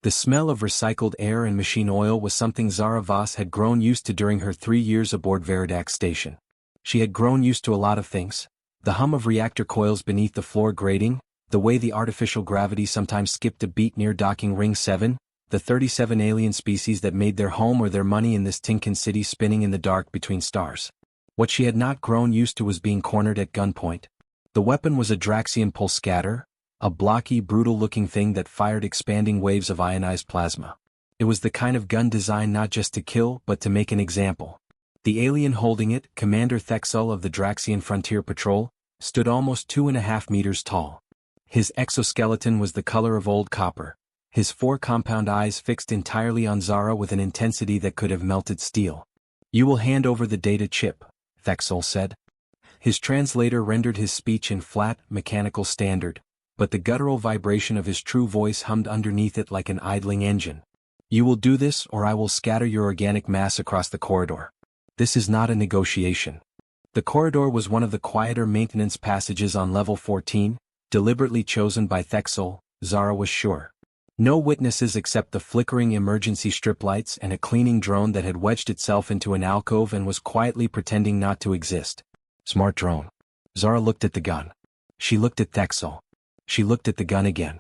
The smell of recycled air and machine oil was something Zara Voss had grown used to during her 3 years aboard Veridac station. She had grown used to a lot of things: the hum of reactor coils beneath the floor grating, the way the artificial gravity sometimes skipped a beat near docking ring 7, the 37 alien species that made their home or their money in this Tinkin city spinning in the dark between stars. What she had not grown used to was being cornered at gunpoint. The weapon was a Draxian pulse scatter, a blocky, brutal-looking thing that fired expanding waves of ionized plasma. It was the kind of gun designed not just to kill but to make an example. The alien holding it, Commander Thexel of the Draxian Frontier Patrol, stood almost 2.5 meters tall. His exoskeleton was the color of old copper, his 4 compound eyes fixed entirely on Zara with an intensity that could have melted steel. "You will hand over the data chip," Thexel said. His translator rendered his speech in flat, mechanical standard, but the guttural vibration of his true voice hummed underneath it like an idling engine. "You will do this or I will scatter your organic mass across the corridor. This is not a negotiation." The corridor was one of the quieter maintenance passages on level 14, deliberately chosen by Thexel, Zara was sure. No witnesses except the flickering emergency strip lights and a cleaning drone that had wedged itself into an alcove and was quietly pretending not to exist. Smart drone. Zara looked at the gun. She looked at Thexel. She looked at the gun again.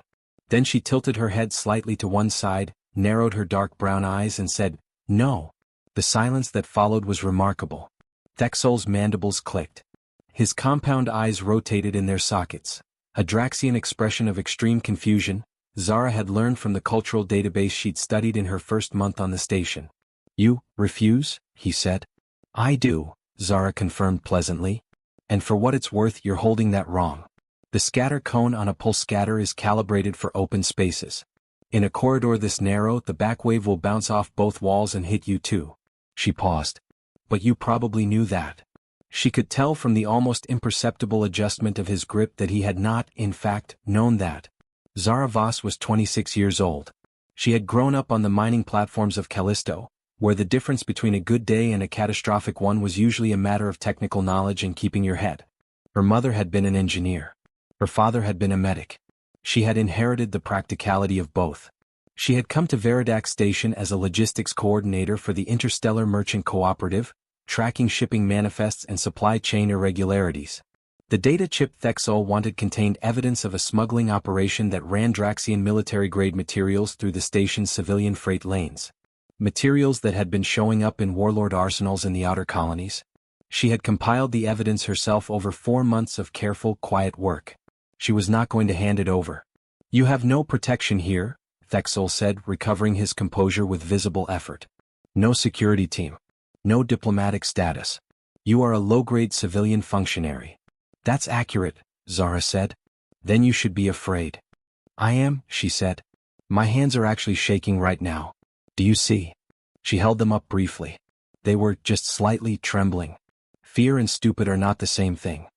Then she tilted her head slightly to one side, narrowed her dark brown eyes and said, "No." The silence that followed was remarkable. Thexel's mandibles clicked. His compound eyes rotated in their sockets. A Draxian expression of extreme confusion, Zara had learned from the cultural database she'd studied in her first month on the station. "You refuse?" he said. "I do," Zara confirmed pleasantly. "And for what it's worth, you're holding that wrong. The scatter cone on a pulse scatter is calibrated for open spaces. In a corridor this narrow, the back wave will bounce off both walls and hit you too." She paused. "But you probably knew that." She could tell from the almost imperceptible adjustment of his grip that he had not, in fact, known that. Zara Voss was 26 years old. She had grown up on the mining platforms of Callisto, where the difference between a good day and a catastrophic one was usually a matter of technical knowledge and keeping your head. Her mother had been an engineer. Her father had been a medic. She had inherited the practicality of both. She had come to Veridac Station as a logistics coordinator for the Interstellar Merchant Cooperative, tracking shipping manifests and supply chain irregularities. The data chip Thexel wanted contained evidence of a smuggling operation that ran Draxian military-grade materials through the station's civilian freight lanes. Materials that had been showing up in warlord arsenals in the outer colonies. She had compiled the evidence herself over 4 months of careful, quiet work. She was not going to hand it over. "You have no protection here," Thexel said, recovering his composure with visible effort. "No security team. No diplomatic status. You are a low-grade civilian functionary." "That's accurate," Zara said. "Then you should be afraid." "I am," she said. "My hands are actually shaking right now. Do you see?" She held them up briefly. They were just slightly trembling. "Fear and stupid are not the same thing.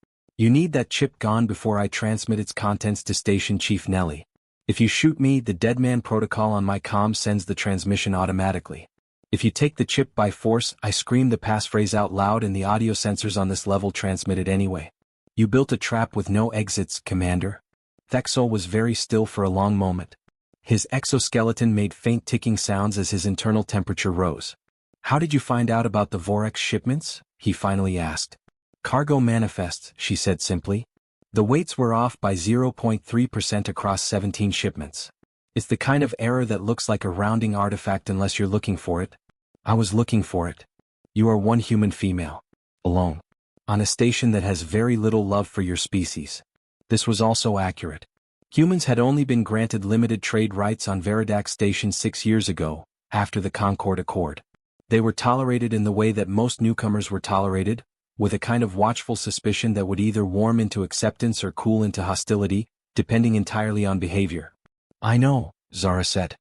You need that chip gone before I transmit its contents to Station Chief Nelly. If you shoot me, the Deadman protocol on my comm sends the transmission automatically. If you take the chip by force, I scream the passphrase out loud and the audio sensors on this level transmit it anyway. You built a trap with no exits, Commander." Thexel was very still for a long moment. His exoskeleton made faint ticking sounds as his internal temperature rose. "How did you find out about the Vorex shipments?" he finally asked. "Cargo manifests," she said simply. "The weights were off by 0.3% across 17 shipments. It's the kind of error that looks like a rounding artifact unless you're looking for it. I was looking for it. You are one human female. Alone. On a station that has very little love for your species." This was also accurate. Humans had only been granted limited trade rights on Veridac Station 6 years ago, after the Concord Accord. They were tolerated in the way that most newcomers were tolerated, with a kind of watchful suspicion that would either warm into acceptance or cool into hostility, depending entirely on behavior. "I know," Zara said.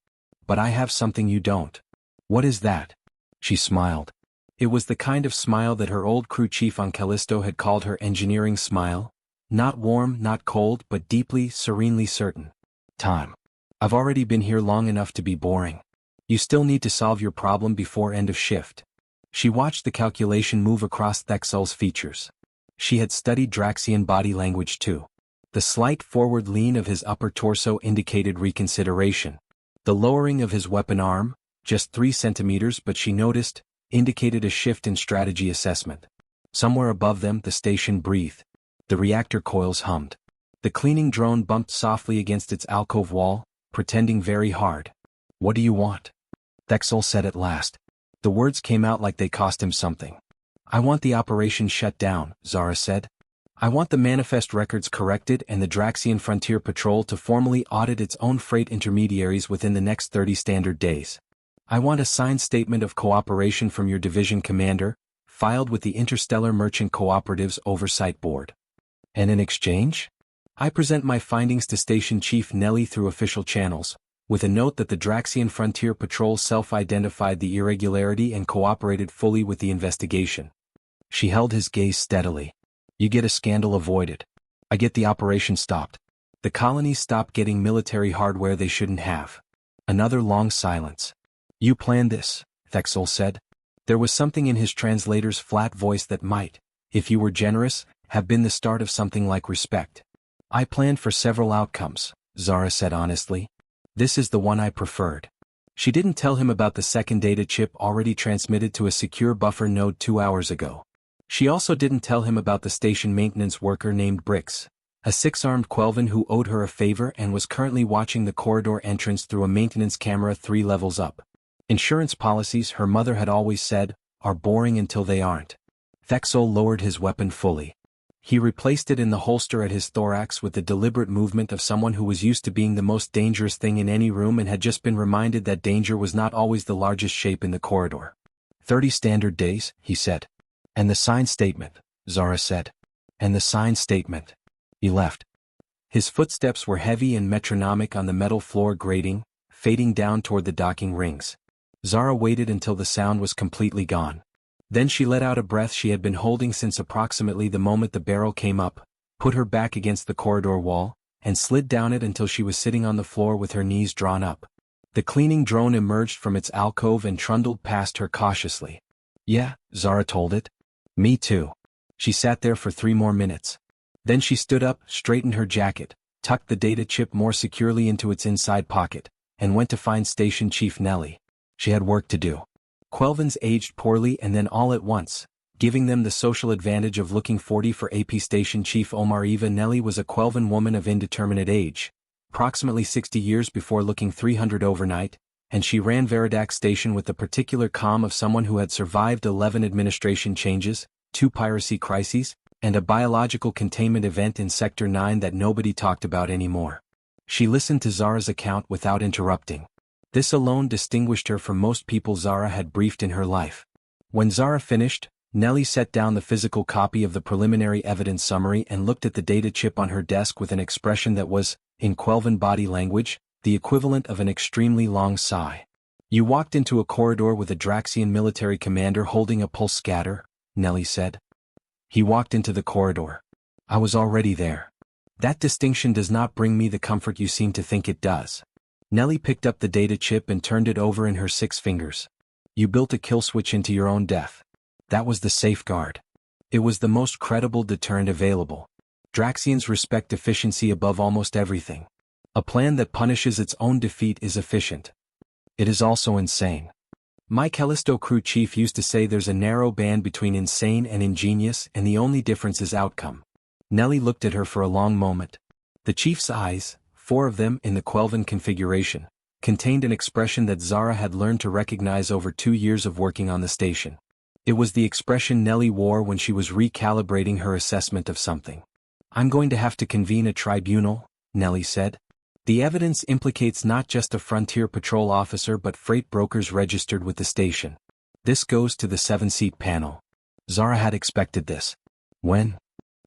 "But I have something you don't." "What is that?" She smiled. It was the kind of smile that her old crew chief on Callisto had called her engineering smile. Not warm, not cold, but deeply, serenely certain. "Time. I've already been here long enough to be boring. You still need to solve your problem before end of shift." She watched the calculation move across Thexel's features. She had studied Draxian body language too. The slight forward lean of his upper torso indicated reconsideration. The lowering of his weapon arm, just 3 centimeters but she noticed, indicated a shift in strategy assessment. Somewhere above them the station breathed. The reactor coils hummed. The cleaning drone bumped softly against its alcove wall, pretending very hard. "What do you want?" Thexel said at last. The words came out like they cost him something. "I want the operation shut down," Zara said. "I want the manifest records corrected and the Draxian Frontier Patrol to formally audit its own freight intermediaries within the next 30 standard days. I want a signed statement of cooperation from your division commander, filed with the Interstellar Merchant Cooperatives Oversight Board. And in exchange? I present my findings to Station Chief Nelly through official channels, with a note that the Draxian Frontier Patrol self-identified the irregularity and cooperated fully with the investigation." She held his gaze steadily. "You get a scandal avoided. I get the operation stopped. The colonies stop getting military hardware they shouldn't have." Another long silence. "You planned this," Thexel said. There was something in his translator's flat voice that might, if you were generous, have been the start of something like respect. "I planned for several outcomes," Zara said honestly. "This is the one I preferred." She didn't tell him about the second data chip already transmitted to a secure buffer node 2 hours ago. She also didn't tell him about the station maintenance worker named Brix, a 6-armed Quelvan who owed her a favor and was currently watching the corridor entrance through a maintenance camera 3 levels up. Insurance policies, her mother had always said, are boring until they aren't. Thexel lowered his weapon fully. He replaced it in the holster at his thorax with the deliberate movement of someone who was used to being the most dangerous thing in any room and had just been reminded that danger was not always the largest shape in the corridor. 30 standard days, he said. "And the signed statement," Zara said. "And the signed statement." He left. His footsteps were heavy and metronomic on the metal floor grating, fading down toward the docking rings. Zara waited until the sound was completely gone. Then she let out a breath she had been holding since approximately the moment the barrel came up, put her back against the corridor wall, and slid down it until she was sitting on the floor with her knees drawn up. The cleaning drone emerged from its alcove and trundled past her cautiously. "Yeah," Zara told it. "Me too." She sat there for 3 more minutes. Then she stood up, straightened her jacket, tucked the data chip more securely into its inside pocket, and went to find Station Chief Nelly. She had work to do. Quelvans aged poorly and then all at once, giving them the social advantage of looking 40 for AP Station Chief Omar Eva. Nelly was a Quelvan woman of indeterminate age, approximately 60 years before looking 300 overnight, and she ran Veridac Station with the particular calm of someone who had survived 11 administration changes, 2 piracy crises, and a biological containment event in Sector 9 that nobody talked about anymore. She listened to Zara's account without interrupting. This alone distinguished her from most people Zara had briefed in her life. When Zara finished, Nelly set down the physical copy of the preliminary evidence summary and looked at the data chip on her desk with an expression that was, in Quelvan body language, the equivalent of an extremely long sigh. "You walked into a corridor with a Draxian military commander holding a pulse scatter," Nelly said. "He walked into the corridor. I was already there. That distinction does not bring me the comfort you seem to think it does." Nelly picked up the data chip and turned it over in her 6 fingers. "You built a kill switch into your own death. That was the safeguard. It was the most credible deterrent available. Draxians respect efficiency above almost everything. A plan that punishes its own defeat is efficient. It is also insane. My Callisto crew chief used to say there's a narrow band between insane and ingenious and the only difference is outcome." Nelly looked at her for a long moment. The chief's eyes, 4 of them in the Quelvan configuration, contained an expression that Zara had learned to recognize over 2 years of working on the station. It was the expression Nelly wore when she was recalibrating her assessment of something. "I'm going to have to convene a tribunal," Nelly said. "The evidence implicates not just a Frontier Patrol officer but freight brokers registered with the station. This goes to the 7-seat panel." Zara had expected this. "When?"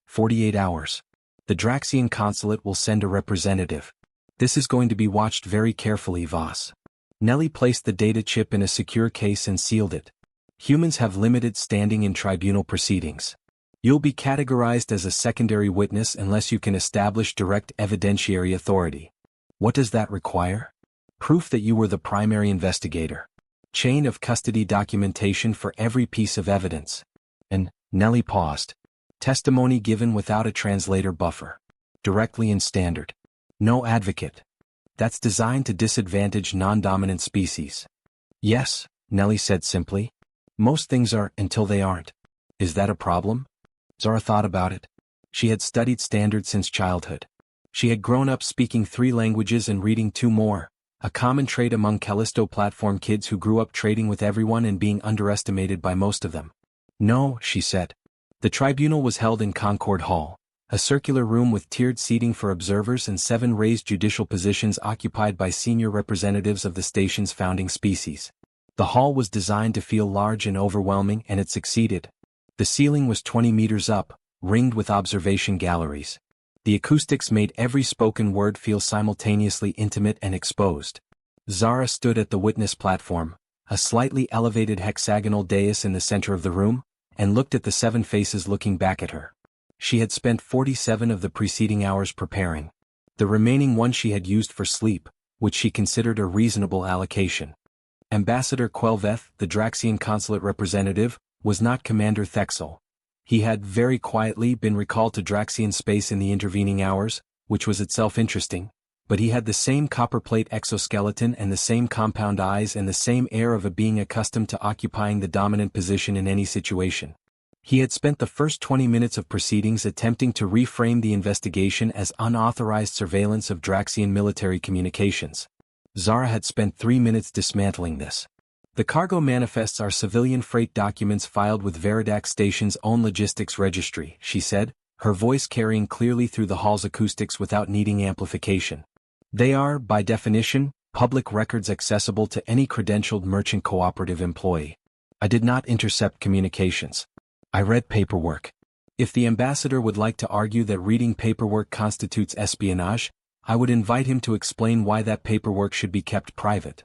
48 hours. The Draxian consulate will send a representative. This is going to be watched very carefully, Voss." Nelly placed the data chip in a secure case and sealed it. "Humans have limited standing in tribunal proceedings. You'll be categorized as a secondary witness unless you can establish direct evidentiary authority. What does that require? Proof that you were the primary investigator. Chain of custody documentation for every piece of evidence. And," Nelly paused. "Testimony given without a translator buffer. Directly in standard. No advocate." that's designed to disadvantage non-dominant species. Yes, Nellie said simply. Most things are until they aren't. Is that a problem? Zara thought about it. She had studied standards since childhood. She had grown up speaking 3 languages and reading 2 more, a common trait among Callisto platform kids who grew up trading with everyone and being underestimated by most of them. No, she said. The tribunal was held in Concord Hall, a circular room with tiered seating for observers and 7 raised judicial positions occupied by senior representatives of the station's founding species. The hall was designed to feel large and overwhelming, and it succeeded. The ceiling was 20 meters up, ringed with observation galleries. The acoustics made every spoken word feel simultaneously intimate and exposed. Zara stood at the witness platform, a slightly elevated hexagonal dais in the center of the room, and looked at the 7 faces looking back at her. She had spent 47 of the preceding hours preparing. The remaining 1 she had used for sleep, which she considered a reasonable allocation. Ambassador Quelveth, the Draxian consulate representative, was not Commander Thexel. He had very quietly been recalled to Draxian space in the intervening hours, which was itself interesting, but he had the same copperplate exoskeleton and the same compound eyes and the same air of a being accustomed to occupying the dominant position in any situation. He had spent the first 20 minutes of proceedings attempting to reframe the investigation as unauthorized surveillance of Draxian military communications. Zara had spent 3 minutes dismantling this. The cargo manifests are civilian freight documents filed with Veridac Station's own logistics registry, she said, her voice carrying clearly through the hall's acoustics without needing amplification. They are, by definition, public records accessible to any credentialed merchant cooperative employee. I did not intercept communications. I read paperwork. If the ambassador would like to argue that reading paperwork constitutes espionage, I would invite him to explain why that paperwork should be kept private.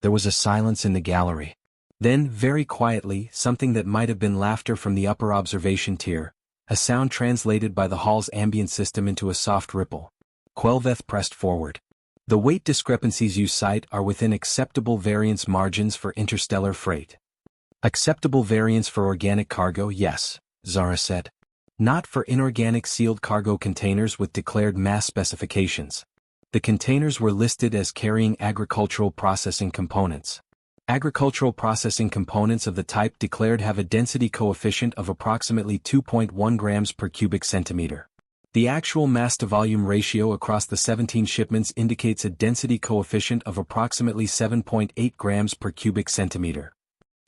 There was a silence in the gallery. Then, very quietly, something that might have been laughter from the upper observation tier, a sound translated by the hall's ambient system into a soft ripple. Quelveth pressed forward. The weight discrepancies you cite are within acceptable variance margins for interstellar freight. Acceptable variance for organic cargo, yes, Zara said. Not for inorganic sealed cargo containers with declared mass specifications. The containers were listed as carrying agricultural processing components. Agricultural processing components of the type declared have a density coefficient of approximately 2.1 grams per cubic centimeter. The actual mass-to-volume ratio across the 17 shipments indicates a density coefficient of approximately 7.8 grams per cubic centimeter.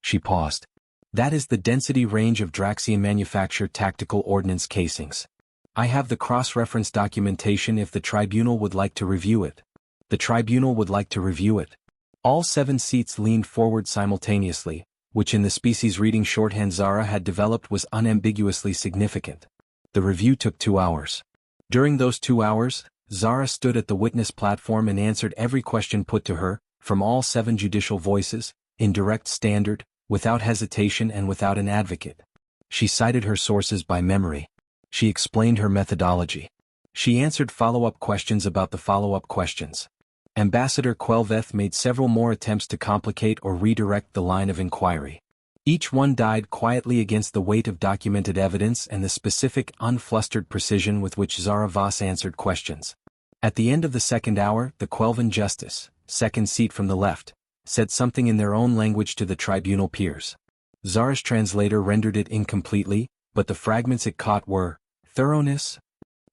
She paused. That is the density range of Draxian manufactured tactical ordnance casings. I have the cross-reference documentation if the tribunal would like to review it. The tribunal would like to review it. All 7 seats leaned forward simultaneously, which in the species reading shorthand Zara had developed was unambiguously significant. The review took 2 hours. During those 2 hours, Zara stood at the witness platform and answered every question put to her, from all 7 judicial voices, in direct standard, without hesitation and without an advocate. She cited her sources by memory. She explained her methodology. She answered follow-up questions about the follow-up questions. Ambassador Quelveth made several more attempts to complicate or redirect the line of inquiry. Each one died quietly against the weight of documented evidence and the specific, unflustered precision with which Zara Voss answered questions. At the end of the 2nd hour, the Quelvan justice, 2nd seat from the left, said something in their own language to the tribunal peers. Zara's translator rendered it incompletely, but the fragments it caught were thoroughness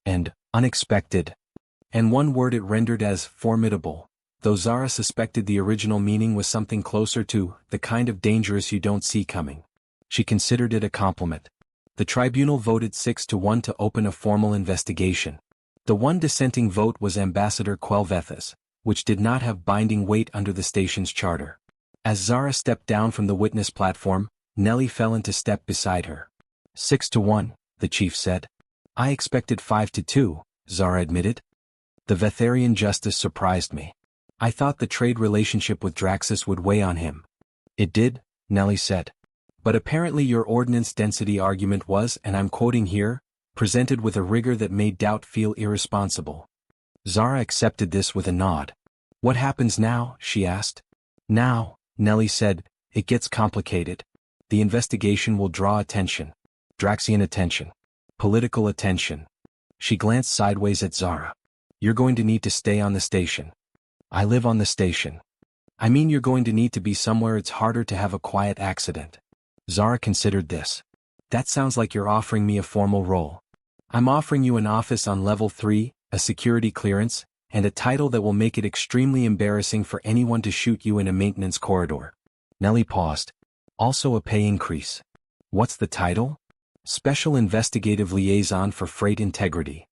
and unexpected, and one word it rendered as formidable, though Zara suspected the original meaning was something closer to the kind of dangerous you don't see coming. She considered it a compliment. The tribunal voted 6-1 to open a formal investigation. The one dissenting vote was Ambassador Quelveth's, which did not have binding weight under the station's charter. As Zara stepped down from the witness platform, Nellie fell into step beside her. 6-1, the chief said. I expected 5-2, Zara admitted. The Vetharian justice surprised me. I thought the trade relationship with Draxus would weigh on him. It did, Nellie said. But apparently your ordnance density argument was, and I'm quoting here, presented with a rigor that made doubt feel irresponsible. Zara accepted this with a nod. What happens now? She asked. Now, Nellie said, it gets complicated. The investigation will draw attention. Draxian attention. Political attention. She glanced sideways at Zara. You're going to need to stay on the station. I live on the station. I mean, you're going to need to be somewhere it's harder to have a quiet accident. Zara considered this. That sounds like you're offering me a formal role. I'm offering you an office on level 3, a security clearance, and a title that will make it extremely embarrassing for anyone to shoot you in a maintenance corridor. Nellie paused. Also a pay increase. What's the title? Special Investigative Liaison for Freight Integrity.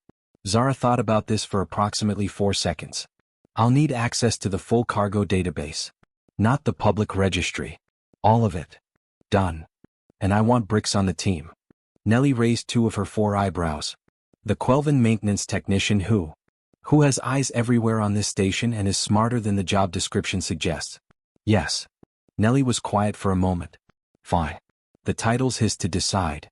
Zara thought about this for approximately 4 seconds. I'll need access to the full cargo database. Not the public registry. All of it. Done. And I want bricks on the team. Nellie raised 2 of her 4 eyebrows. The Quelvin maintenance technician who has eyes everywhere on this station and is smarter than the job description suggests. Yes. Nellie was quiet for a moment. Fine. The title's his to decide.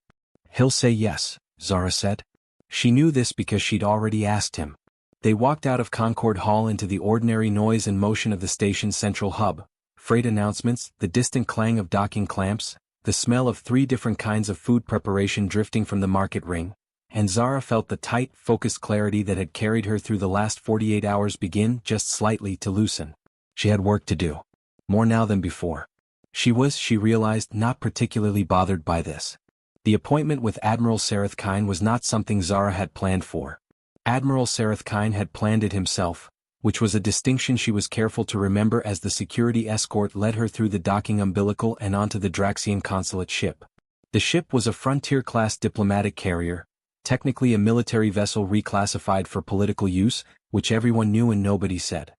He'll say yes, Zara said. She knew this because she'd already asked him. They walked out of Concord Hall into the ordinary noise and motion of the station's central hub, freight announcements, the distant clang of docking clamps, the smell of 3 different kinds of food preparation drifting from the market ring, and Zara felt the tight, focused clarity that had carried her through the last 48 hours begin just slightly to loosen. She had work to do. More now than before. She realized, not particularly bothered by this. The appointment with Admiral Sarethkine was not something Zara had planned for. Admiral Sarethkine had planned it himself, which was a distinction she was careful to remember as the security escort led her through the docking umbilical and onto the Draxian consulate ship. The ship was a Frontier-class diplomatic carrier, technically a military vessel reclassified for political use, which everyone knew and nobody said.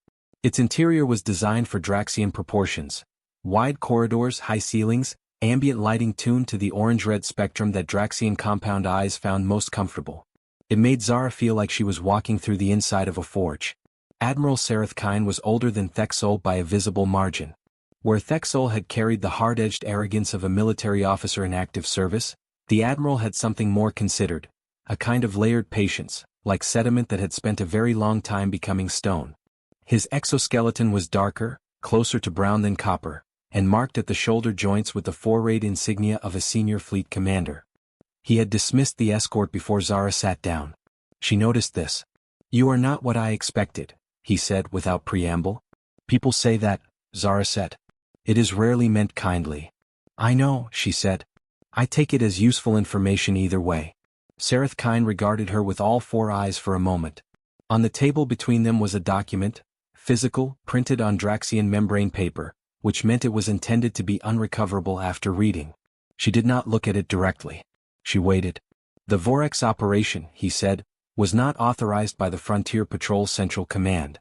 Its interior was designed for Draxian proportions. Wide corridors, high ceilings, ambient lighting tuned to the orange-red spectrum that Draxian compound eyes found most comfortable. It made Zara feel like she was walking through the inside of a forge. Admiral Sarethkine was older than Thexol by a visible margin. Where Thexol had carried the hard-edged arrogance of a military officer in active service, the Admiral had something more considered, a kind of layered patience, like sediment that had spent a very long time becoming stone. His exoskeleton was darker, closer to brown than copper, and marked at the shoulder joints with the forayed insignia of a senior fleet commander. He had dismissed the escort before Zara sat down. She noticed this. "You are not what I expected," he said without preamble. "People say that," Zara said. "It is rarely meant kindly." "I know," she said. "I take it as useful information either way." Sarethkine regarded her with all 4 eyes for a moment. On the table between them was a document, physical, printed on Draxian membrane paper, which meant it was intended to be unrecoverable after reading. She did not look at it directly. She waited. "The Vorex operation," he said, "was not authorized by the Frontier Patrol Central Command."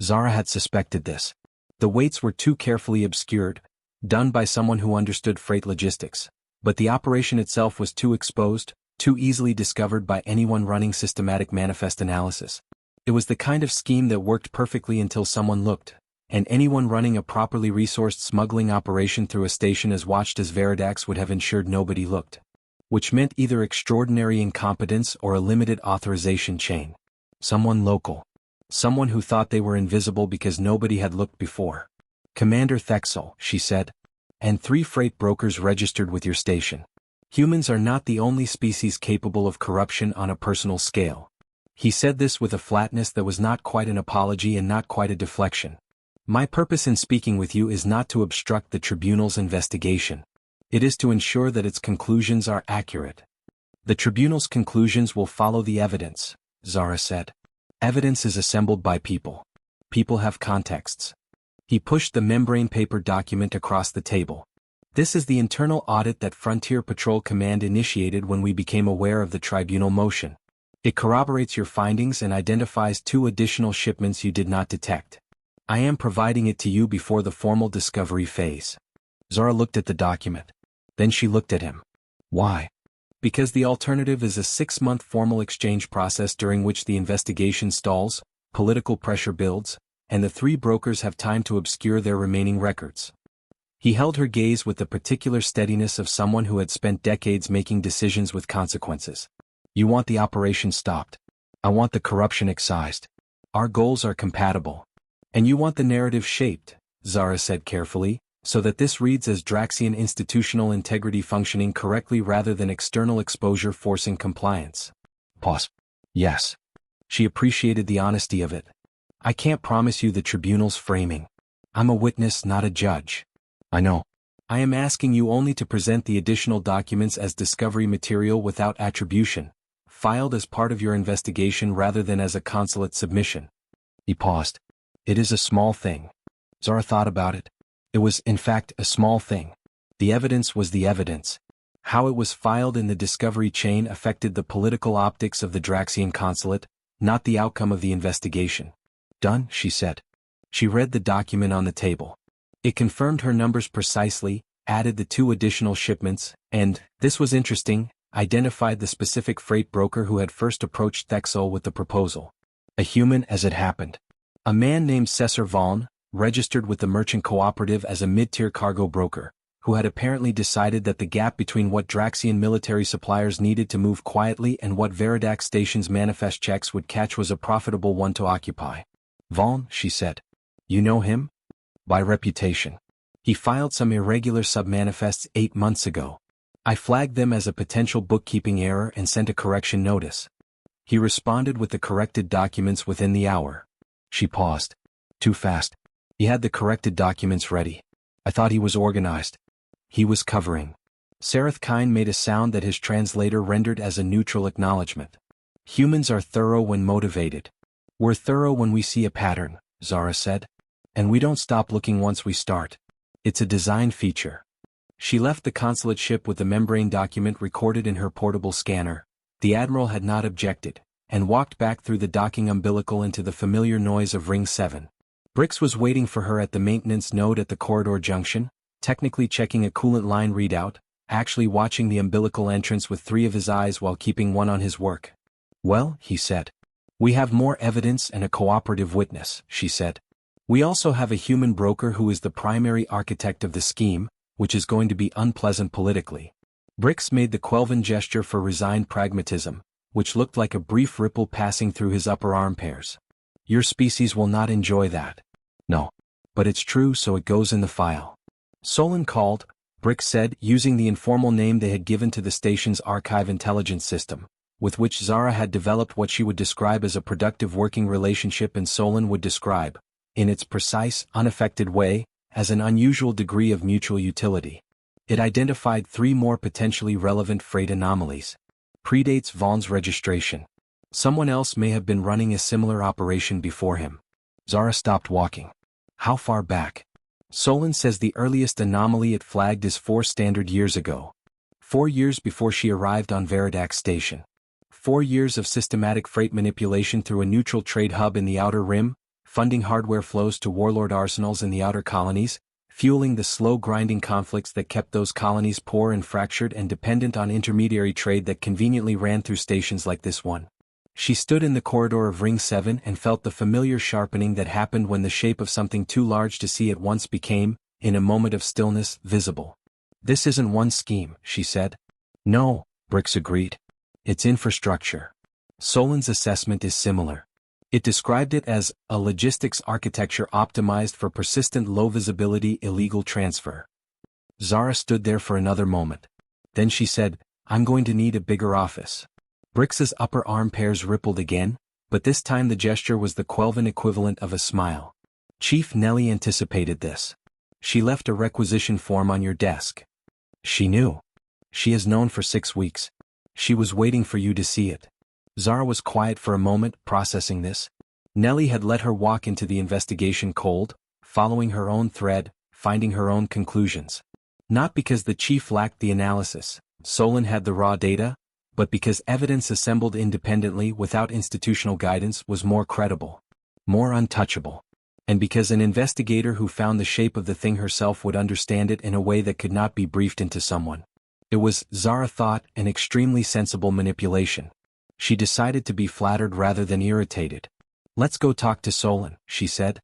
Zara had suspected this. The weights were too carefully obscured, done by someone who understood freight logistics, but the operation itself was too exposed, too easily discovered by anyone running systematic manifest analysis. It was the kind of scheme that worked perfectly until someone looked, and anyone running a properly resourced smuggling operation through a station as watched as Veridax would have ensured nobody looked. Which meant either extraordinary incompetence or a limited authorization chain. Someone local. Someone who thought they were invisible because nobody had looked before. "Commander Thexol," she said. "And 3 freight brokers registered with your station. Humans are not the only species capable of corruption on a personal scale." He said this with a flatness that was not quite an apology and not quite a deflection. "My purpose in speaking with you is not to obstruct the tribunal's investigation. It is to ensure that its conclusions are accurate." "The tribunal's conclusions will follow the evidence," Zara said. "Evidence is assembled by people. People have contexts." He pushed the membrane paper document across the table. "This is the internal audit that Frontier Patrol Command initiated when we became aware of the tribunal motion. It corroborates your findings and identifies 2 additional shipments you did not detect. I am providing it to you before the formal discovery phase." Zara looked at the document. Then she looked at him. "Why?" "Because the alternative is a 6-month formal exchange process during which the investigation stalls, political pressure builds, and the 3 brokers have time to obscure their remaining records." He held her gaze with the particular steadiness of someone who had spent decades making decisions with consequences. "You want the operation stopped. I want the corruption excised. Our goals are compatible. And you want the narrative shaped," Zara said carefully, "so that this reads as Draxian institutional integrity functioning correctly rather than external exposure forcing compliance." Pause. "Yes." She appreciated the honesty of it. I can't promise you the tribunal's framing. I'm a witness, not a judge. I know. I am asking you only to present the additional documents as discovery material without attribution, filed as part of your investigation rather than as a consulate submission. He paused. It is a small thing. Zara thought about it. It was, in fact, a small thing. The evidence was the evidence. How it was filed in the discovery chain affected the political optics of the Draxian consulate, not the outcome of the investigation. Done, she said. She read the document on the table. It confirmed her numbers precisely, added the 2 additional shipments, and, this was interesting, identified the specific freight broker who had first approached Thexel with the proposal. A human as it happened. A man named Cesar Vaughn, registered with the Merchant Cooperative as a mid-tier cargo broker, who had apparently decided that the gap between what Draxian military suppliers needed to move quietly and what Veridac Station's manifest checks would catch was a profitable one to occupy. Vaughn, she said. You know him? By reputation. He filed some irregular submanifests 8 months ago. I flagged them as a potential bookkeeping error and sent a correction notice. He responded with the corrected documents within the hour. She paused. Too fast. He had the corrected documents ready. I thought he was organized. He was covering. Sareth Kine made a sound that his translator rendered as a neutral acknowledgement. Humans are thorough when motivated. We're thorough when we see a pattern, Zara said. And we don't stop looking once we start. It's a design feature. She left the consulate ship with the membrane document recorded in her portable scanner. The Admiral had not objected, and walked back through the docking umbilical into the familiar noise of Ring 7. Brix was waiting for her at the maintenance node at the corridor junction, technically checking a coolant line readout, actually watching the umbilical entrance with 3 of his eyes while keeping one on his work. Well, he said. We have more evidence and a cooperative witness, she said. We also have a human broker who is the primary architect of the scheme, which is going to be unpleasant politically. Brix made the Quelvan gesture for resigned pragmatism, which looked like a brief ripple passing through his upper arm pairs. Your species will not enjoy that. No. But it's true, so it goes in the file. Solon called, Brix said, using the informal name they had given to the station's archive intelligence system, with which Zara had developed what she would describe as a productive working relationship and Solon would describe, in its precise, unaffected way, as an unusual degree of mutual utility. It identified 3 more potentially relevant freight anomalies. Predates Vaughn's registration. Someone else may have been running a similar operation before him. Zara stopped walking. How far back? Solon says the earliest anomaly it flagged is 4 standard years ago. 4 years before she arrived on Veridac Station. 4 years of systematic freight manipulation through a neutral trade hub in the Outer Rim, funding hardware flows to warlord arsenals in the outer colonies, fueling the slow grinding conflicts that kept those colonies poor and fractured and dependent on intermediary trade that conveniently ran through stations like this one. She stood in the corridor of Ring 7 and felt the familiar sharpening that happened when the shape of something too large to see at once became, in a moment of stillness, visible. This isn't one scheme, she said. No, Brix agreed. It's infrastructure. Solon's assessment is similar. It described it as a logistics architecture optimized for persistent low-visibility illegal transfer. Zara stood there for another moment. Then she said, I'm going to need a bigger office. Brix's upper arm pairs rippled again, but this time the gesture was the Quelvan equivalent of a smile. Chief Nellie anticipated this. She left a requisition form on your desk. She knew. She has known for 6 weeks. She was waiting for you to see it. Zara was quiet for a moment, processing this. Nellie had let her walk into the investigation cold, following her own thread, finding her own conclusions. Not because the chief lacked the analysis, Solon had the raw data, but because evidence assembled independently without institutional guidance was more credible, more untouchable. And because an investigator who found the shape of the thing herself would understand it in a way that could not be briefed into someone. It was, Zara thought, an extremely sensible manipulation. She decided to be flattered rather than irritated. Let's go talk to Solon, she said.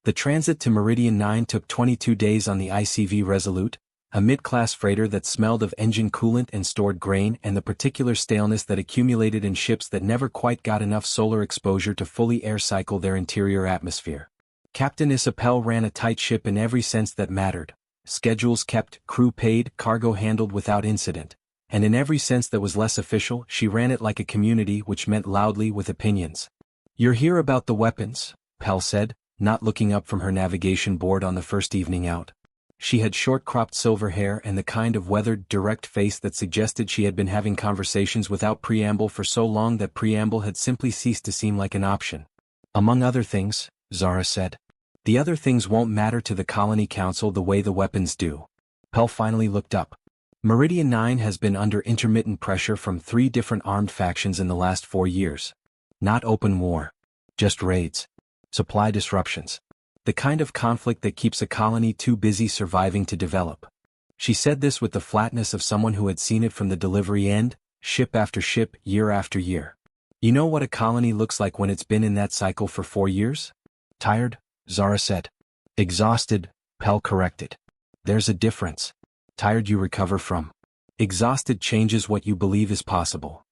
The transit to Meridian 9 took 22 days on the ICV Resolute, a mid-class freighter that smelled of engine coolant and stored grain and the particular staleness that accumulated in ships that never quite got enough solar exposure to fully air cycle their interior atmosphere. Captain Isapel ran a tight ship in every sense that mattered. Schedules kept, crew paid, cargo handled without incident. And in every sense that was less official, she ran it like a community, which meant loudly with opinions. You're here about the weapons, Pel said, not looking up from her navigation board on the first evening out. She had short-cropped silver hair and the kind of weathered, direct face that suggested she had been having conversations without preamble for so long that preamble had simply ceased to seem like an option. Among other things, Zara said. The other things won't matter to the Colony Council the way the weapons do. Pel finally looked up. Meridian 9 has been under intermittent pressure from 3 different armed factions in the last 4 years. Not open war. Just raids. Supply disruptions. The kind of conflict that keeps a colony too busy surviving to develop. She said this with the flatness of someone who had seen it from the delivery end, ship after ship, year after year. You know what a colony looks like when it's been in that cycle for 4 years? Tired, Zara said. Exhausted, Pel corrected. There's a difference. Tired you recover from. Exhausted changes what you believe is possible.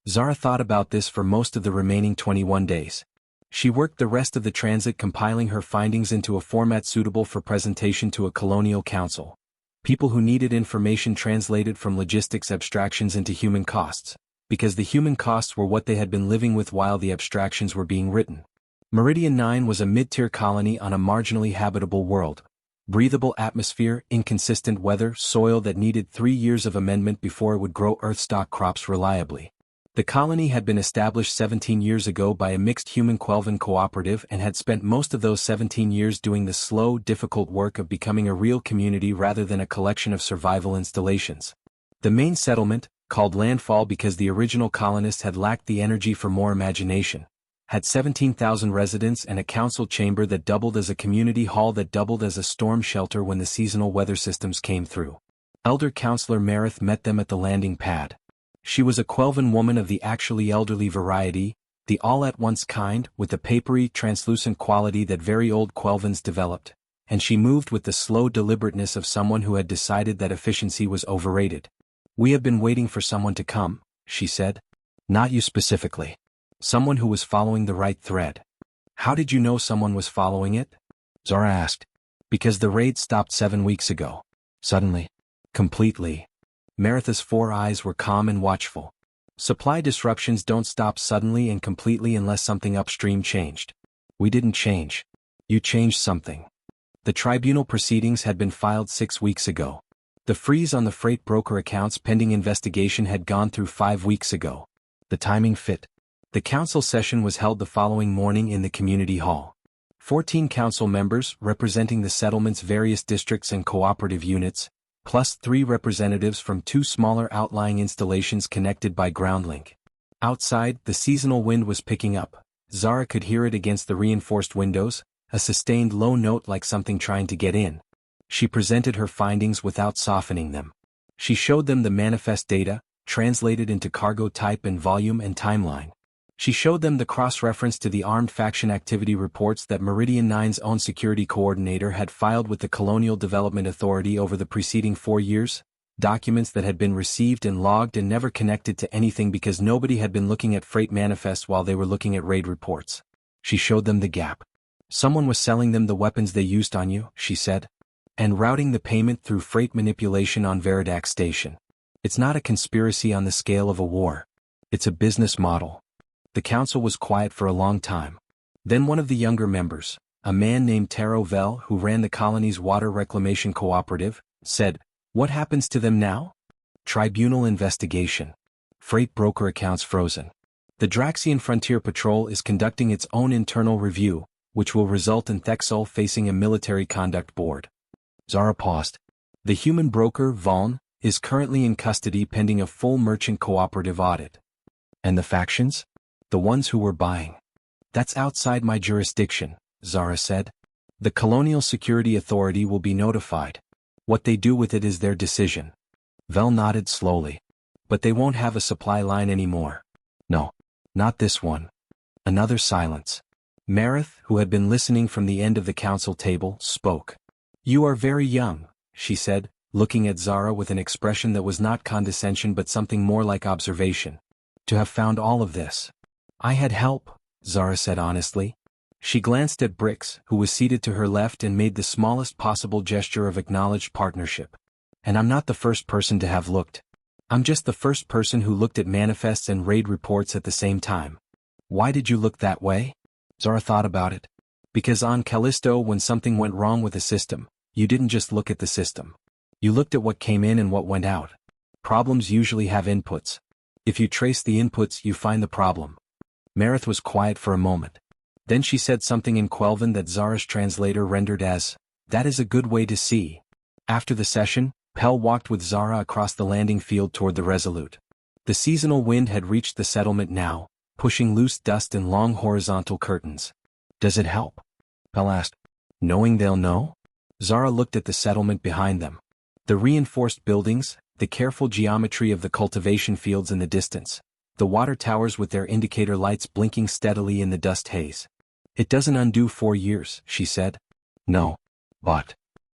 Zara thought about this for most of the remaining 21 days. She worked the rest of the transit compiling her findings into a format suitable for presentation to a colonial council. People who needed information translated from logistics abstractions into human costs, because the human costs were what they had been living with while the abstractions were being written. Meridian 9 was a mid-tier colony on a marginally habitable world. Breathable atmosphere, inconsistent weather, soil that needed 3 years of amendment before it would grow Earth-stock crops reliably. The colony had been established 17 years ago by a mixed human-Quelven cooperative and had spent most of those 17 years doing the slow, difficult work of becoming a real community rather than a collection of survival installations. The main settlement, called Landfall because the original colonists had lacked the energy for more imagination, had 17,000 residents and a council chamber that doubled as a community hall that doubled as a storm shelter when the seasonal weather systems came through. Elder Councillor Marith met them at the landing pad. She was a Quelven woman of the actually elderly variety, the all-at-once kind, with the papery, translucent quality that very old Quelvens developed, and she moved with the slow deliberateness of someone who had decided that efficiency was overrated. We have been waiting for someone to come, she said. Not you specifically. Someone who was following the right thread. How did you know someone was following it? Zara asked. Because the raid stopped 7 weeks ago. Suddenly. Completely. Maritha's 4 eyes were calm and watchful. Supply disruptions don't stop suddenly and completely unless something upstream changed. We didn't change. You changed something. The tribunal proceedings had been filed 6 weeks ago. The freeze on the freight broker accounts pending investigation had gone through 5 weeks ago. The timing fit. The council session was held the following morning in the community hall. 14 council members, representing the settlement's various districts and cooperative units, plus 3 representatives from 2 smaller outlying installations connected by ground link. Outside, the seasonal wind was picking up. Zara could hear it against the reinforced windows, a sustained low note like something trying to get in. She presented her findings without softening them. She showed them the manifest data, translated into cargo type and volume and timeline. She showed them the cross-reference to the armed faction activity reports that Meridian 9's own security coordinator had filed with the Colonial Development Authority over the preceding 4 years, documents that had been received and logged and never connected to anything because nobody had been looking at freight manifests while they were looking at raid reports. She showed them the gap. Someone was selling them the weapons they used on you, she said, and routing the payment through freight manipulation on Veridac Station. It's not a conspiracy on the scale of a war. It's a business model. The council was quiet for a long time. Then one of the younger members, a man named Taro Vel who ran the colony's water reclamation cooperative, said, "What happens to them now?" Tribunal investigation. Freight broker accounts frozen. The Draxian Frontier Patrol is conducting its own internal review, which will result in Thexol facing a military conduct board. Zara paused. The human broker, Valn, is currently in custody pending a full merchant cooperative audit. And the factions? The ones who were buying. That's outside my jurisdiction, Zara said. The Colonial Security Authority will be notified. What they do with it is their decision. Vel nodded slowly. But they won't have a supply line anymore. No. Not this one. Another silence. Marith, who had been listening from the end of the council table, spoke. You are very young, she said, looking at Zara with an expression that was not condescension but something more like observation. To have found all of this. I had help, Zara said honestly. She glanced at Brix, who was seated to her left and made the smallest possible gesture of acknowledged partnership. And I'm not the first person to have looked. I'm just the first person who looked at manifests and raid reports at the same time. Why did you look that way? Zara thought about it. Because on Callisto, when something went wrong with a system, you didn't just look at the system. You looked at what came in and what went out. Problems usually have inputs. If you trace the inputs, you find the problem. Marith was quiet for a moment. Then she said something in Quelvan that Zara's translator rendered as, "That is a good way to see." After the session, Pell walked with Zara across the landing field toward the Resolute. The seasonal wind had reached the settlement now, pushing loose dust in long horizontal curtains. "Does it help?" Pell asked. "Knowing they'll know?" Zara looked at the settlement behind them. The reinforced buildings, the careful geometry of the cultivation fields in the distance, the water towers with their indicator lights blinking steadily in the dust haze. "It doesn't undo 4 years," she said. "No. But..."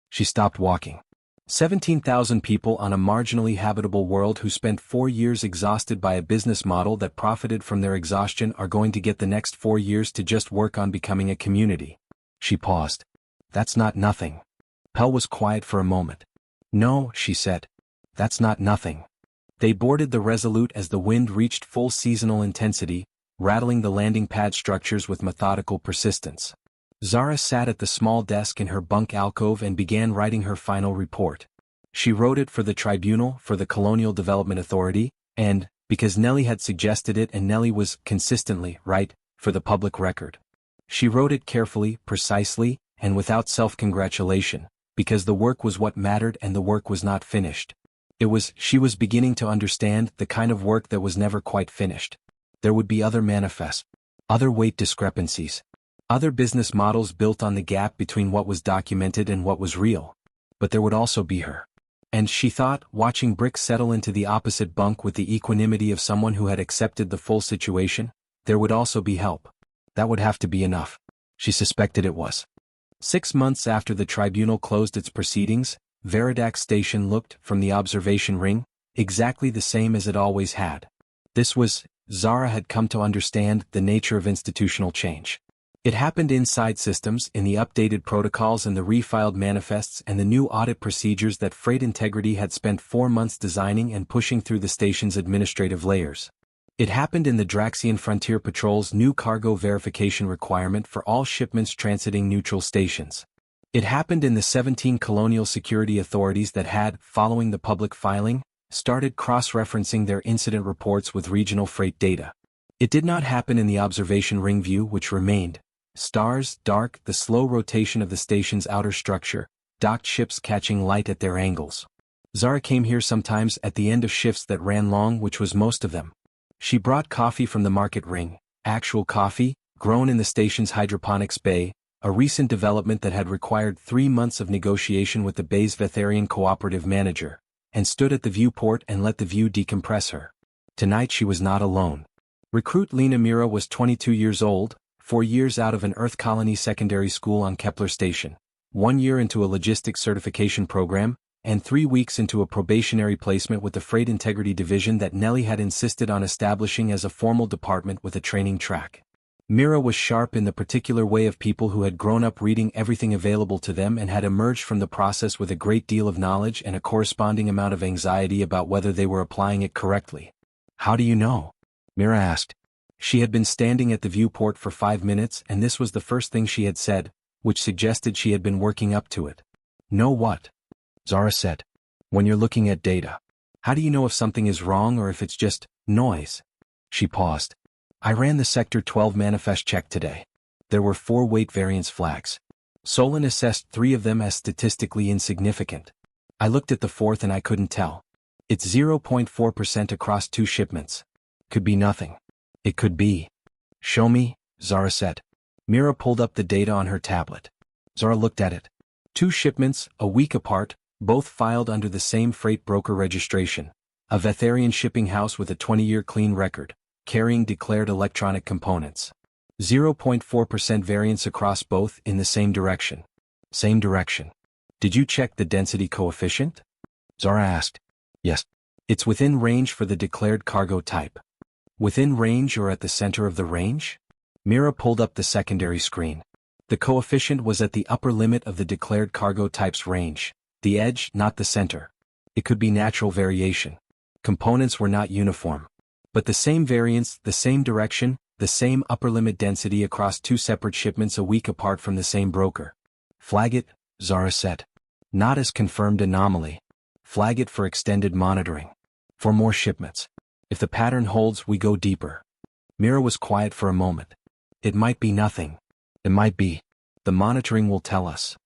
She stopped walking. 17,000 people on a marginally habitable world who spent 4 years exhausted by a business model that profited from their exhaustion are going to get the next 4 years to just work on becoming a community. She paused. "That's not nothing." Pell was quiet for a moment. "No," she said. "That's not nothing." They boarded the Resolute as the wind reached full seasonal intensity, rattling the landing pad structures with methodical persistence. Zara sat at the small desk in her bunk alcove and began writing her final report. She wrote it for the Tribunal, for the Colonial Development Authority, and, because Nellie had suggested it and Nellie was consistently right, for the public record. She wrote it carefully, precisely, and without self-congratulation, because the work was what mattered and the work was not finished. She was beginning to understand the kind of work that was never quite finished. There would be other manifests, other weight discrepancies, other business models built on the gap between what was documented and what was real. But there would also be her. And she thought, watching Brick settle into the opposite bunk with the equanimity of someone who had accepted the full situation, there would also be help. That would have to be enough. She suspected it was. 6 months after the tribunal closed its proceedings, Veridac Station looked, from the observation ring, exactly the same as it always had. Zara had come to understand the nature of institutional change. It happened inside systems, in the updated protocols and the refiled manifests and the new audit procedures that Freight Integrity had spent 4 months designing and pushing through the station's administrative layers. It happened in the Draxian Frontier Patrol's new cargo verification requirement for all shipments transiting neutral stations. It happened in the 17 colonial security authorities that had, following the public filing, started cross-referencing their incident reports with regional freight data. It did not happen in the observation ring view, which remained stars, dark, the slow rotation of the station's outer structure, docked ships catching light at their angles. Zara came here sometimes at the end of shifts that ran long, which was most of them. She brought coffee from the market ring, actual coffee, grown in the station's hydroponics bay, a recent development that had required 3 months of negotiation with the bay's Vetharian cooperative manager, and stood at the viewport and let the view decompress her. Tonight she was not alone. Recruit Lena Mira was 22 years old, 4 years out of an Earth colony secondary school on Kepler Station, 1 year into a logistics certification program, and 3 weeks into a probationary placement with the Freight Integrity Division that Nellie had insisted on establishing as a formal department with a training track. Mira was sharp in the particular way of people who had grown up reading everything available to them and had emerged from the process with a great deal of knowledge and a corresponding amount of anxiety about whether they were applying it correctly. "How do you know?" Mira asked. She had been standing at the viewport for 5 minutes and this was the first thing she had said, which suggested she had been working up to it. "Know what?" Zara said. "When you're looking at data. How do you know if something is wrong or if it's just noise?" She paused. "I ran the Sector 12 manifest check today. There were 4 weight variance flags. Solon assessed 3 of them as statistically insignificant. I looked at the 4th and I couldn't tell. It's 0.4% across 2 shipments. Could be nothing. It could be." "Show me," Zara said. Mira pulled up the data on her tablet. Zara looked at it. 2 shipments, a week apart, both filed under the same freight broker registration. A Vetharian shipping house with a 20-year clean record, carrying declared electronic components. 0.4% variance across both in the same direction. Same direction. "Did you check the density coefficient?" Zara asked. "Yes. It's within range for the declared cargo type." "Within range or at the center of the range?" Mira pulled up the secondary screen. The coefficient was at the upper limit of the declared cargo type's range, the edge, not the center. It could be natural variation. Components were not uniform. But the same variance, the same direction, the same upper limit density across 2 separate shipments a week apart from the same broker. Flag it, Zara said. Not as confirmed anomaly. Flag it for extended monitoring. For more shipments. If the pattern holds, we go deeper. Mira was quiet for a moment. It might be nothing. It might be. The monitoring will tell us.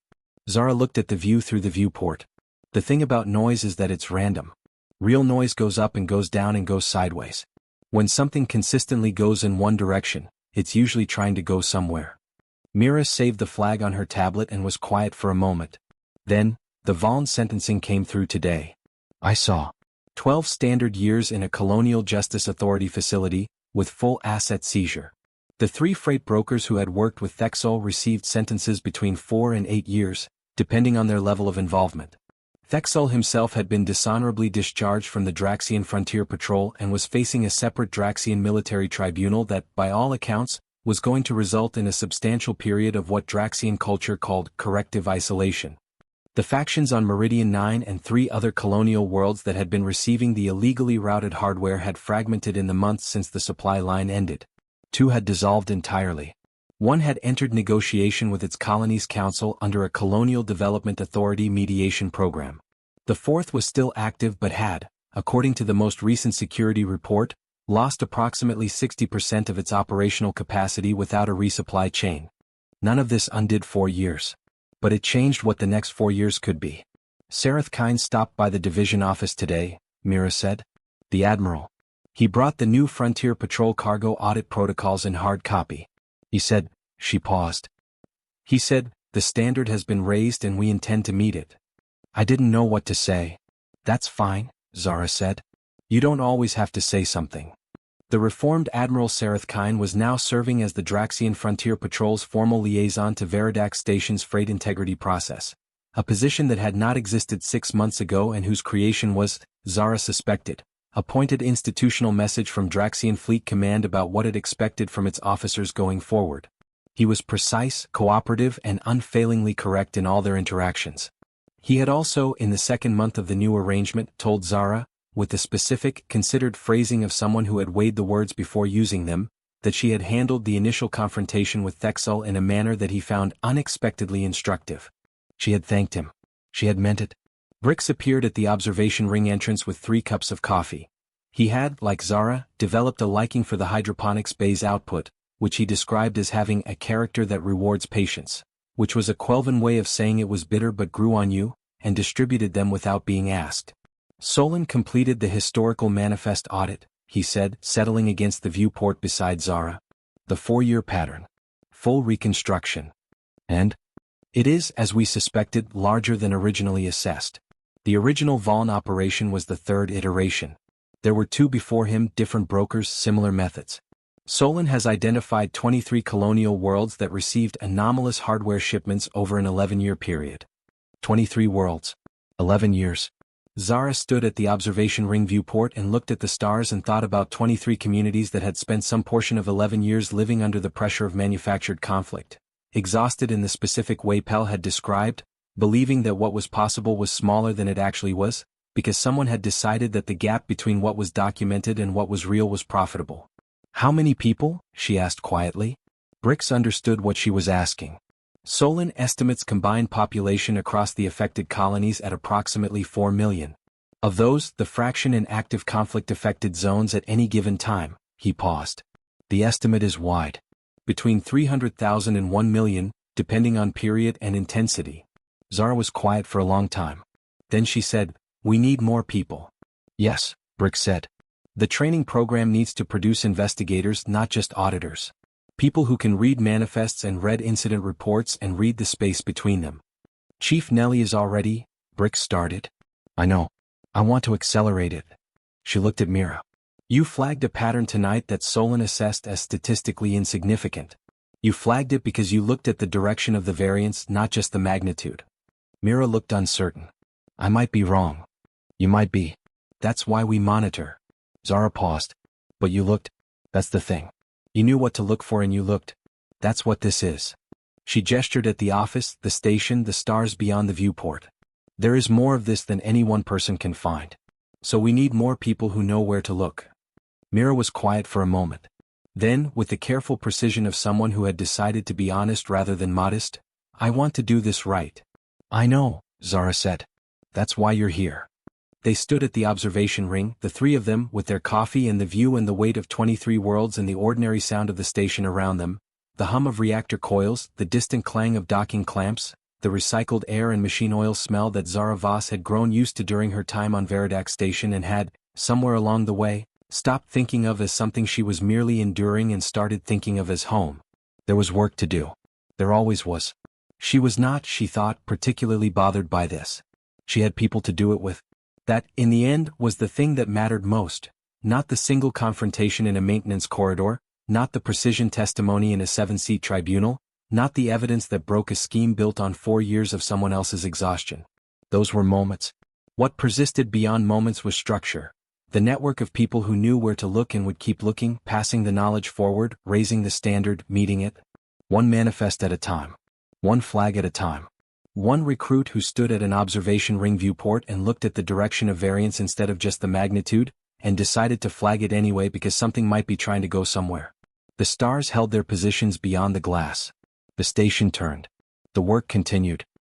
Zara looked at the view through the viewport. The thing about noise is that it's random. Real noise goes up and goes down and goes sideways. When something consistently goes in one direction, it's usually trying to go somewhere. Mira saved the flag on her tablet and was quiet for a moment. Then, the Vaughan sentencing came through today. I saw 12 standard years in a Colonial Justice Authority facility, with full asset seizure. The 3 freight brokers who had worked with Thexol received sentences between 4 and 8 years, depending on their level of involvement. Thexol himself had been dishonorably discharged from the Draxian Frontier Patrol and was facing a separate Draxian military tribunal that, by all accounts, was going to result in a substantial period of what Draxian culture called corrective isolation. The factions on Meridian 9 and 3 other colonial worlds that had been receiving the illegally routed hardware had fragmented in the months since the supply line ended. 2 had dissolved entirely. 1 had entered negotiation with its colonies council under a Colonial Development Authority mediation program. The 4th was still active but had, according to the most recent security report, lost approximately 60% of its operational capacity without a resupply chain. None of this undid 4 years. But it changed what the next 4 years could be. Sareth Kine stopped by the division office today, Mira said. The Admiral. He brought the new Frontier Patrol cargo audit protocols in hard copy. He said, she paused. He said, the standard has been raised and we intend to meet it. I didn't know what to say. That's fine, Zara said. You don't always have to say something. The reformed Admiral Sareth Kine was now serving as the Draxian Frontier Patrol's formal liaison to Veridax Station's freight integrity process, a position that had not existed 6 months ago and whose creation was, Zara suspected, a pointed institutional message from Draxian Fleet Command about what it expected from its officers going forward. He was precise, cooperative, and unfailingly correct in all their interactions. He had also, in the 2nd month of the new arrangement, told Zara, with the specific, considered phrasing of someone who had weighed the words before using them, that she had handled the initial confrontation with Thexol in a manner that he found unexpectedly instructive. She had thanked him. She had meant it. Brix appeared at the observation ring entrance with 3 cups of coffee. He had, like Zara, developed a liking for the hydroponics bay's output, which he described as having a character that rewards patience, which was a Quelvan way of saying it was bitter but grew on you, and distributed them without being asked. Solon completed the historical manifest audit, he said, settling against the viewport beside Zara. The 4-year pattern. Full reconstruction. And? It is, as we suspected, larger than originally assessed. The original Vaughan operation was the 3rd iteration. There were 2 before him, different brokers, similar methods. Solon has identified 23 colonial worlds that received anomalous hardware shipments over an 11-year period. 23 worlds. 11 years. Zara stood at the observation ring viewport and looked at the stars and thought about 23 communities that had spent some portion of 11 years living under the pressure of manufactured conflict, exhausted in the specific way Pell had described, believing that what was possible was smaller than it actually was, because someone had decided that the gap between what was documented and what was real was profitable. How many people? She asked quietly. Brix understood what she was asking. Solon estimates combined population across the affected colonies at approximately 4 million. Of those, the fraction in active conflict-affected zones at any given time, he paused. The estimate is wide. Between 300,000 and 1 million, depending on period and intensity. Zara was quiet for a long time. Then she said, we need more people. Yes, Brix said. The training program needs to produce investigators, not just auditors. People who can read manifests and read incident reports and read the space between them. Chief Nellie is already, Brix started. I know. I want to accelerate it. She looked at Mira. You flagged a pattern tonight that Solon assessed as statistically insignificant. You flagged it because you looked at the direction of the variance, not just the magnitude. Mira looked uncertain. I might be wrong. You might be. That's why we monitor. Zara paused. But you looked. That's the thing. You knew what to look for and you looked. That's what this is. She gestured at the office, the station, the stars beyond the viewport. There is more of this than any one person can find. So we need more people who know where to look. Mira was quiet for a moment. Then, with the careful precision of someone who had decided to be honest rather than modest, "I want to do this right." "I know," Zara said. "That's why you're here." They stood at the observation ring, the three of them, with their coffee and the view and the weight of 23 worlds and the ordinary sound of the station around them, the hum of reactor coils, the distant clang of docking clamps, the recycled air and machine oil smell that Zara Voss had grown used to during her time on Veridac station and had, somewhere along the way, stopped thinking of as something she was merely enduring and started thinking of as home. There was work to do. There always was. She was not, she thought, particularly bothered by this. She had people to do it with. That, in the end, was the thing that mattered most, not the single confrontation in a maintenance corridor, not the precision testimony in a 7-seat tribunal, not the evidence that broke a scheme built on 4 years of someone else's exhaustion. Those were moments. What persisted beyond moments was structure. The network of people who knew where to look and would keep looking, passing the knowledge forward, raising the standard, meeting it. One manifest at a time. One flag at a time. One recruit who stood at an observation ring viewport and looked at the direction of variance instead of just the magnitude, and decided to flag it anyway because something might be trying to go somewhere. The stars held their positions beyond the glass. The station turned. The work continued.